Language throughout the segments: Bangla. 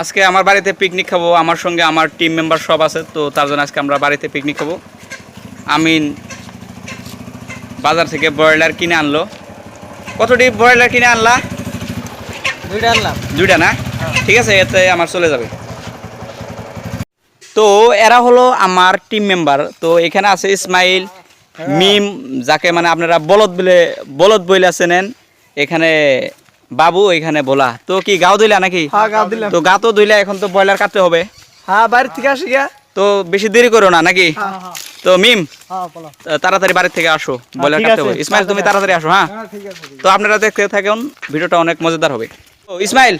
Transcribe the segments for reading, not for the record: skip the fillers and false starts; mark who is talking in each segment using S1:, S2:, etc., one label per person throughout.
S1: আজকে আমার বাড়িতে পিকনিক খাবো। আমার সঙ্গে আমার টিম মেম্বার সব আছে, তো তার জন্য আজকে আমরা বাড়িতে পিকনিক খাবো। আমিন বাজার থেকে ব্রয়লার কিনে আনলো। কতটি ব্রয়লার কিনে আনলা?
S2: দুইটা আনলাম।
S1: দুইটা না? ঠিক আছে, এতে আমার চলে যাবে। তো এরা হলো আমার টিম মেম্বার। তো এখানে আছে ইসমাইল, মিম, যাকে মানে আপনারা বলদ বইলে চেনেন। এখানে বাবু, এখানে ভোলা। তো কি গাও ধুইলা নাকি?
S2: হ্যাঁ, গাও দিলাম।
S1: তো গা তো ধুইলা, এখন তো ব্রয়লার কাটতে হবে।
S2: হ্যাঁ, বাড়ি থেকে আসি গা।
S1: তো বেশি দেরি করো না নাকি? তো মিম, তাড়াতাড়ি বাড়ি থেকে আসো, ব্রয়লার কাটতে হবে। ইসমাইল, তুমি তাড়াতাড়ি আসো। হ্যাঁ, তো আপনারা দেখতে থাকুন, ভিডিওটা অনেক মজাদার হবে। তো ইসমাইল,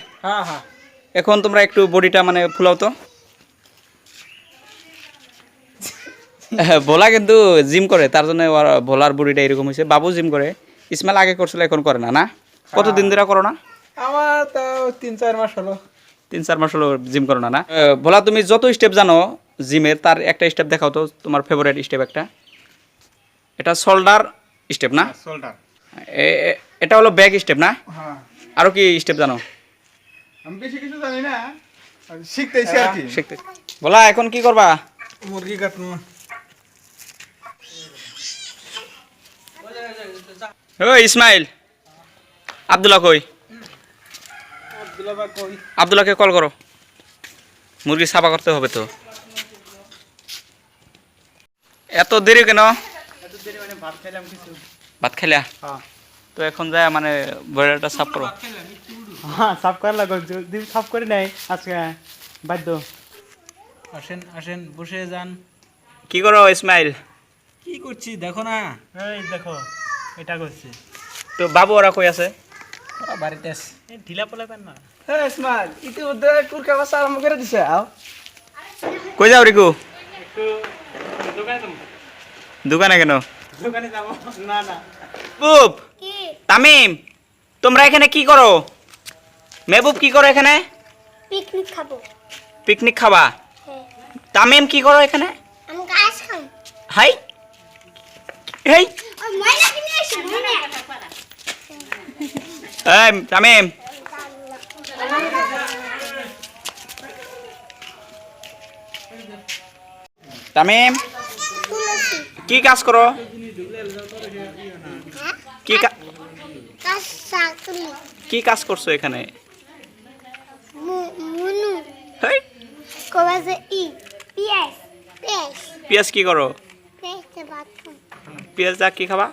S1: এখন তোমরা একটু বডিটা মানে ফুলাও তো। ভোলা কিন্তু জিম করে, তার জন্য ভোলার বডিটা এরকম হয়েছে। বাবু জিম করে, ইসমাইল আগে করছিল, এখন করে না। না, কতদিন ধরে করো না?
S2: আমার তো 3-4 মাস হলো।
S1: 3-4 মাস হলো জিম করো না। না ভোলা, তুমি যত স্টেপ জানো জিমের, তার একটা স্টেপ দেখাও তো, তোমার ফেভারিট স্টেপ একটা। এটা শোল্ডার স্টেপ না?
S2: শোল্ডার।
S1: এটা হলো ব্যাক স্টেপ না?
S2: হ্যাঁ।
S1: আরো কি স্টেপ জানো?
S2: আমি বেশি কিছু জানি না, শিখতেছি আর কি।
S1: শিখতে ভোলা, এখন কি করবা?
S2: মুরগি কাটবো।
S1: ওই ইসমাইল, আব্দুল্লাহ কই? আব্দুল্লাহকে কল করো, মুরগি সাফা করতে হবে তো। এত দেরি কেন? ভাত খাইলা? তো এখন যায় মানে বয়লারটা সাফ করো।
S2: হ্যাঁ, সাফ করা লাগবে। যদি সাফ করে নাই আজকে বাধ্য। আসেন আসেন, বসে যান।
S1: কি করো ইসমাইল?
S2: কি করছি দেখো না। এই দেখো, এটা করছি।
S1: তো বাবু ওরা কই আছে?
S2: ওরা বাড়িতে আছে। এই ঢিলা পলাবেন না। হ্যাঁ ইসমাইল, ইতিমধ্যে কুরকা বাসা আরম্ভ করে দিছে। আও,
S1: কই যাও রিকু?
S2: একটু দোকানে যাবো।
S1: দোকানে কেন?
S2: দোকানে যাবো না না।
S1: বুব, তামিম, তোমরা এখানে কি করো? মেহবুব কি করো এখানে?
S3: পিকনিক খাবো।
S1: পিকনিক খাবা?
S3: হ্যাঁ।
S1: তামিম কি করো এখানে?
S3: আমি গাছ খাম।
S1: হাই হেই,
S3: আর ময়না কিনে এসে ময়না।
S1: এই তামিম, তামিম, কি কাজ করো? কি কাজ করছো এখানে?
S3: মুনু
S1: হেই,
S3: কোবাজে ই পিএস পিএস
S1: পিয়াজ কি করো?
S3: পিএস ভাত খাম।
S1: পিয়াজ দা কি খাবা?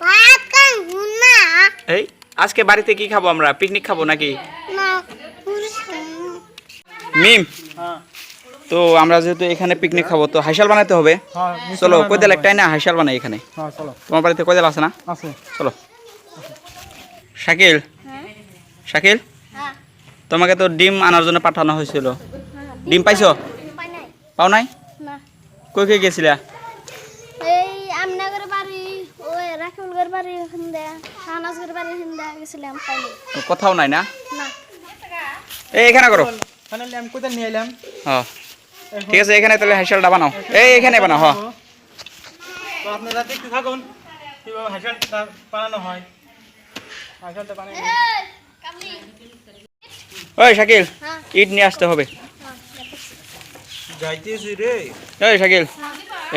S3: ভাত খাম হুনা।
S1: এই আজকে বাড়িতে কি খাবো আমরা? পিকনিক খাবো নাকি?
S3: না
S1: মিম, তো আমরা যেহেতু এখানে পিকনিক খাবো, তো হাইশাল বানাতে হবে। চলো, কয়দাল একটাই না, হাইশাল বানাই এখানে। তোমার বাড়িতে কয়দাল আছে না?
S2: আছে।
S1: চলো। শাকিল, শাকিল,
S3: হ্যাঁ
S1: তোমাকে তো ডিম আনার জন্য পাঠানো হয়েছিল। ডিম পাইছো?
S3: পাই নাই।
S1: পাও নাই?
S3: না,
S1: কই কই গেছিলা?
S3: এই আমনগর বাড়ি, ওই রাখিমগর বাড়ি হিন্দা, হানাসগর বাড়ি হিন্দা গেছিলাম, পাই নাই।
S1: তো কোথাও নাই না?
S3: না,
S1: এই এখানে করো।
S2: ফাইনালি আমি কোথায় নিয়ে এলাম।
S1: হ্যাঁ, ঠিক আছে, এখানে তাহলে হাইশালটা বানাও। এই এখানে বানাও। হ্যাঁ,
S2: তো আপনারা দেখতে থাকুন কিভাবে হাঁসালটা বানানো হয়। হাঁসালটা বানিয়ে
S1: ওই শাকিল,
S3: হ্যাঁ।
S1: ইট নিয়ে আসতে হবে।
S2: যাইতেছি রে।
S1: এই শাকিল,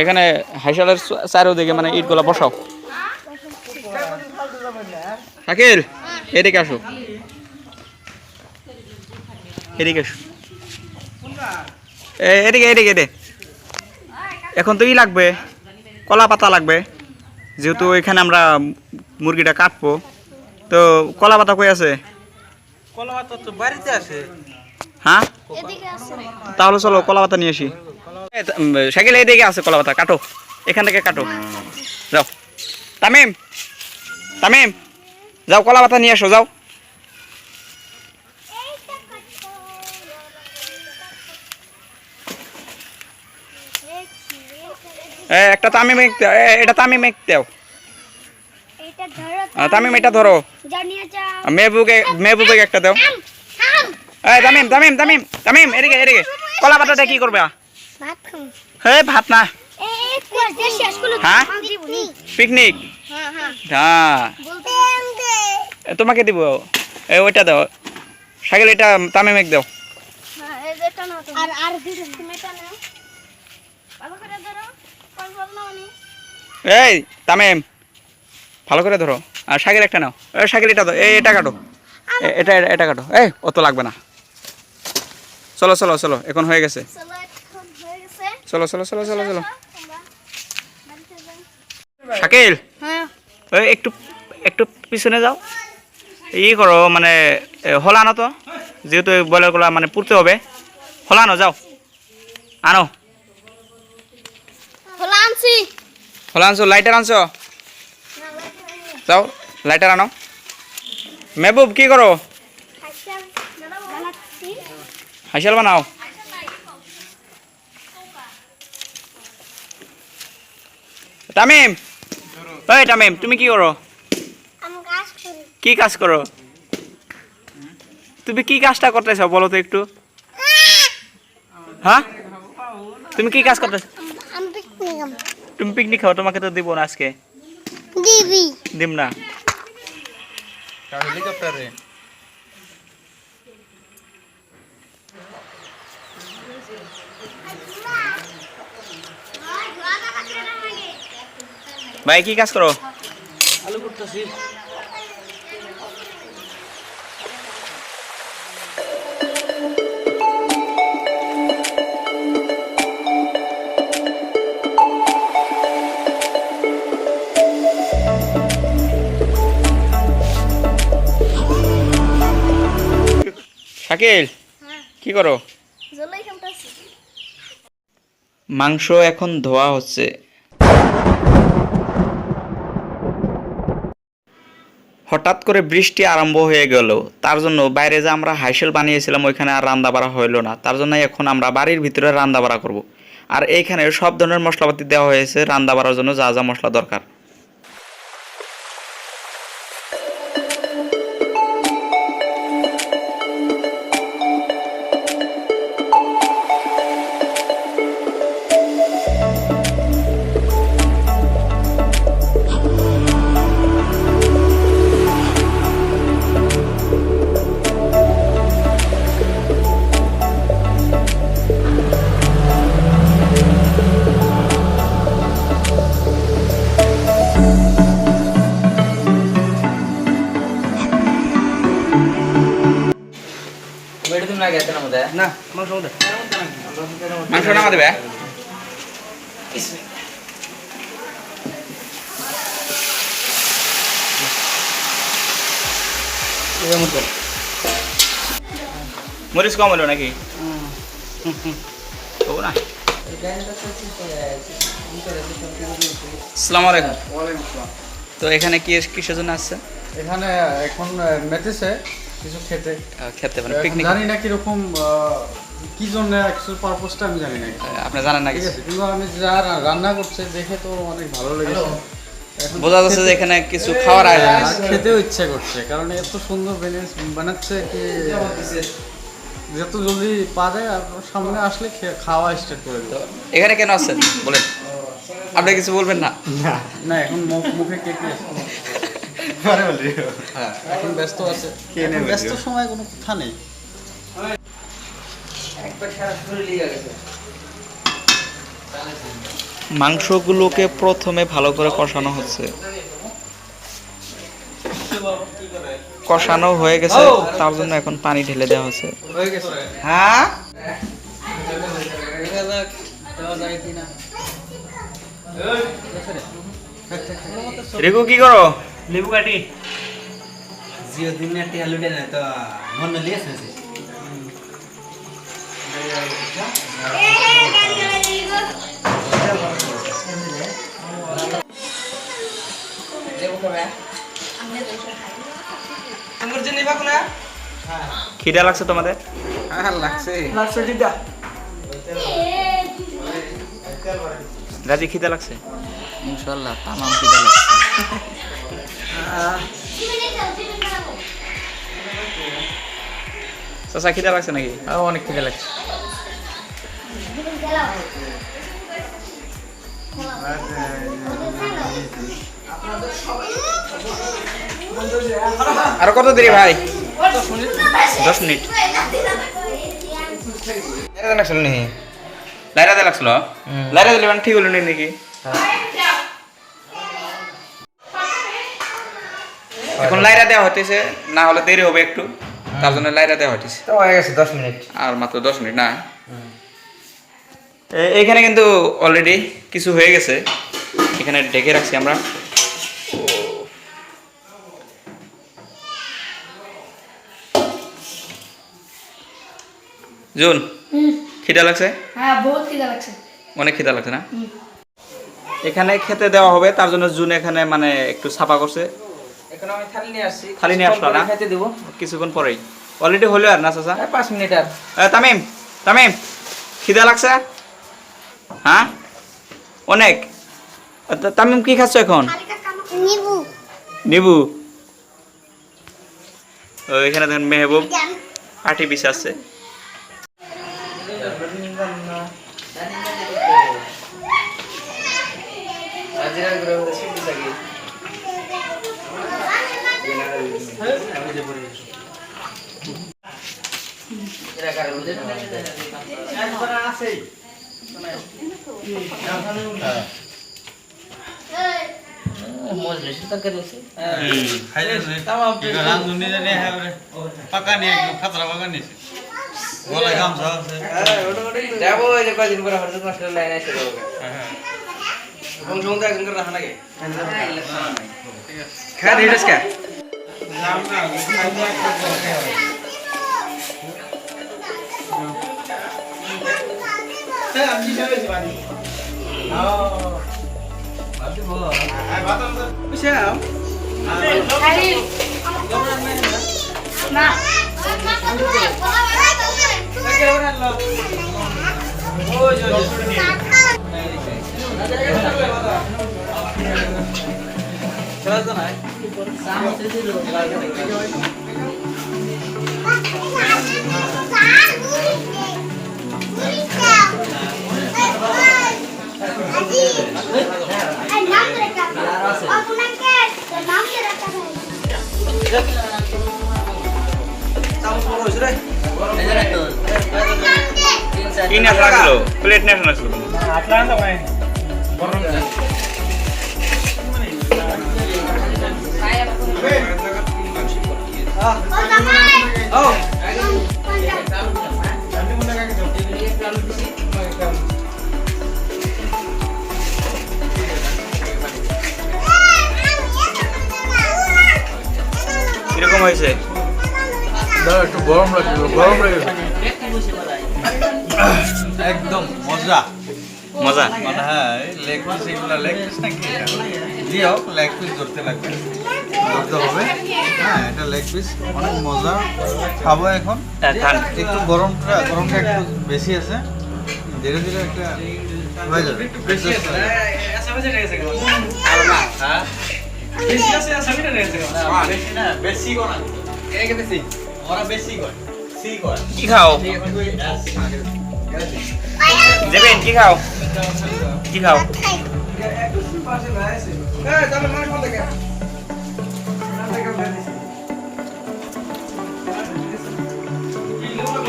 S1: এখানে হাইশালের চারিদিকে মানে ইটগুলো বসাও। শাকিল, এদিকে আসো, এদিকে আসো। এদিকে এদিকে দে। এখন তো ই লাগবে, কলা পাতা লাগবে, যেহেতু এখানে আমরা মুরগিটা কাটবো। তো কলা পাতা কই আছে?
S2: কলা পাতা তো বাড়িতে আছে।
S1: হ্যাঁ,
S3: এদিকে আছে।
S1: তাহলে চলো কলা পাতা নিয়ে আসি। শাকিল, এদিকে আছে কলা পাতা, কাটো, এখান থেকে কাটো। যাও তামিম, তামিম, যাও কলা পাতা নিয়ে আসো, যাও। একটা তামিম, এটা তামিম দাও।
S3: এটা ধরো।
S1: তামিম এটা ধরো।
S3: জানিয়ে যাও।
S1: মেহবুবে একটা দাও। এই তামিম, তামিম, তামিম, তামিম, এদিকে এদিকে। কলা পাতাটা কি করবে?
S3: ভাত খাম।
S1: হে ভাত না।
S3: এই কোয়াতে শেষ করলো।
S1: হ্যাঁ? পিকনিক।
S3: হ্যাঁ হ্যাঁ।
S1: হ্যাঁ,
S3: বলতে
S1: তোমাকে দিব। ওইটা দাও। শাকিল, এটা তামিম দাও।
S3: এটা না তো আর দিতে তুমি এটা নাও ভালো করে ধরো কোন বল নাও নি
S1: এই তামিম ভালো করে ধরো আর শাকির একটা নাও এই শাকির এটা দাও এই এটা কাটো এটা কাটো এই অত লাগবে না চলো চলো চলো এখন হয়ে গেছে
S3: চলো এখন হয়ে গেছে
S1: চলো চলো চলো চলো চলো
S3: আমরা বাড়িতে যাই
S1: শাকিল
S3: হ্যাঁ
S1: ওই একটু একটু পিছনে যাও ই করো মানে হলানো তো যেহেতু বয়লারগুলো মানে পুড়তে হবে হলানো যাও আনো
S3: হলো আনছি
S1: হলা আনছো লাইটার আনছো যাও লাইটার আনো মেহবুব কি করো
S3: খাইছাল বানাচ্ছি
S1: হাইসাল বানাও তামিম ওই তামিম তুমি কি করো
S3: আমি কাজ করি
S1: কি কাজ করো তুমি কি কাজটা করতেছ বলো তো একটু হ্যাঁ তুমি কি কাজ করতেছ
S3: আমি পিকনিক
S1: তুমি পিকনিক খাও তোমাকে তো দিব না আজকে
S3: দিবি
S1: দিম না
S2: হেলিকপ্টারে
S1: ভাই কি কাজ করো
S2: আলু করতেছি
S1: শাকিল
S3: হ্যাঁ
S1: কি করো
S3: জলাই খামতাছি
S1: মাংস এখন ধোয়া হচ্ছে হঠাৎ করে বৃষ্টি আরম্ভ হয়ে গেল তার জন্য বাইরে যে আমরা হাইসেল বানিয়েছিলাম ওইখানে আর রান্না বাড়া হইলো না তার জন্য এখন আমরা বাড়ির ভিতরে রান্না বাড়া করব আর এইখানে সব ধরনের মশলাপাতি দেওয়া হয়েছে রান্না বাড়ার জন্য যা যা মশলা দরকার
S2: না মাংস ওটা
S1: মাংস নামা দেবে মরিচ কম হলো নাকি তবু না আসসালামু আলাইকুম তো এখানে কি কিসের জন্য আসছে
S4: এখানে এখন মেতেছে কিছু খেতে
S1: খেতে মানে
S4: এখন
S1: পিকনিক
S4: জানি না কিরকম কি জন্য অ্যাকচুয়াল পারপোজটা আমি জানি না
S1: আপনি জানেন না
S4: ঠিক
S1: কিছু
S4: আছে কিন্তু আমি যা রান্না করছে দেখে তো অনেক ভালো লেগেছে এখন
S1: বোঝা যাচ্ছে যে এখানে কিছু খাওয়ার আয়োজন
S4: আর
S1: আছে।
S4: খেতেও ইচ্ছে করছে কারণ এত সুন্দর বানাচ্ছে কি যত জলদি পারে আর সামনে আসলে খাওয়া স্টার্ট করে দেবো
S1: এখানে কেন আসছেন বলেন আপনি কিছু বলবেন না
S4: না এখন মুখে কে কে হ্যাঁ এখন ব্যস্ত আছে এখন ব্যস্ত সময় কোনো কথা নেই
S1: মাংসগুলোকে প্রথমে ভালো করে কষানো হচ্ছে কষানো হয়ে গেছে তার জন্য এখন পানি ঢেলে দেওয়া হচ্ছে
S4: হয়ে গেছে
S1: হ্যাঁ রিকু কি করো
S2: লেবু কাটি
S5: জিও দিন টি আলু দেন তো মন লিয়েছে
S1: খিদা লাগছে তোমাদের
S4: হ্যাঁ লাগছে
S1: রাজি খিদা লাগছে ইনশাল্লাহ তামাম খিদা লাগছে চাচা খিদা লাগছে নাকি
S4: অনেক খিদে লাগছে
S1: আরো কত দেরি ভাই 10 মিনিট লাইরাতে লাগছিল লাইরা দিলে মানে ঠিক হলো নি নাকি এখন লাইরা দেওয়া হতেছে না হলে দেরি হবে একটু তার জন্য লাইরা দেওয়া হতেছে
S5: তো হয়ে গেছে 10 মিনিট
S1: আর মাত্র 10 মিনিট না এখানে কিন্তু অলরেডি কিছু হয়ে গেছে এখানে ঢেকে রাখছি আমরা জুন খিদা লাগছে
S3: হ্যাঁ বহুত খিদা লাগছে
S1: অনেক খিদা লাগছে না এখানে খেতে দেওয়া হবে তার জন্য জুন এখানে মানে একটু ছাপা করছে
S5: এখন আমি থালি নিয়ে আসছি
S1: খালি নিয়ে আসলো না
S5: খেতে দেব
S1: কিছুক্ষণ পরেই অলরেডি হলো আর না চাচা
S5: 5 মিনিট আর
S1: তামিম তামিম খিদা লাগছে হ্যাঁ অনেক তামিম কি খাচ্ছ এখন
S3: নিবু
S1: নিবু এখানে দেখেন মেহবুব পাটি বিছাচ্ছে
S5: যাবো এই যে কয়দিন পরে হঠাৎ মাস্টার লাইন আসে তো এবং সঙ্গে একজন করে রাখা লাগে খায় দিস কে
S3: না
S1: ini asal kilo plate-nya asal kilo
S2: atlan to ভাই গরম
S1: কিরকম হয়েছে
S4: একটু গরম লাগে একদম মজা
S1: মজা
S4: মানে হ্যাঁ লেগ পিস এগুলো লেগ পিস নাকি জি হোক লেগ পিস ধরতে লাগবে ধরতে হবে হ্যাঁ এটা লেগ পিস অনেক মজা খাবো এখন একটু গরমটা একটু বেশি আছে ধীরে ধীরে একটা হয়ে যাবে বেশি করা
S1: কি খাও জেবেন কি খাও কি খাও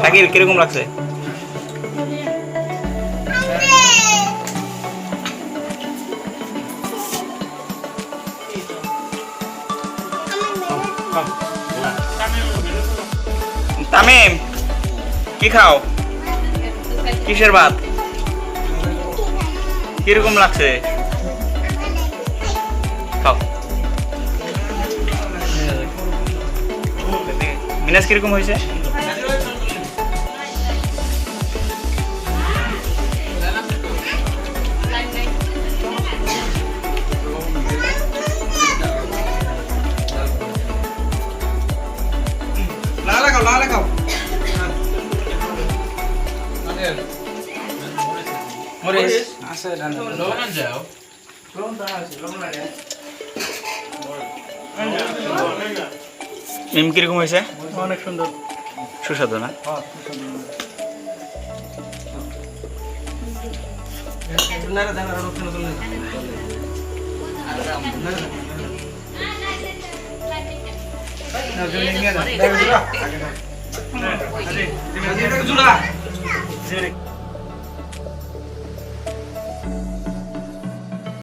S1: শাকিল কিরকম লাগছে তামিম কি খাও কিসের ভাত কিরকম লাগছে খাও মিনাস কিরকম হয়েছে মিম কিরকম হয়েছে
S2: অনেক সুন্দর
S1: সুস্বাদু না
S2: দিছে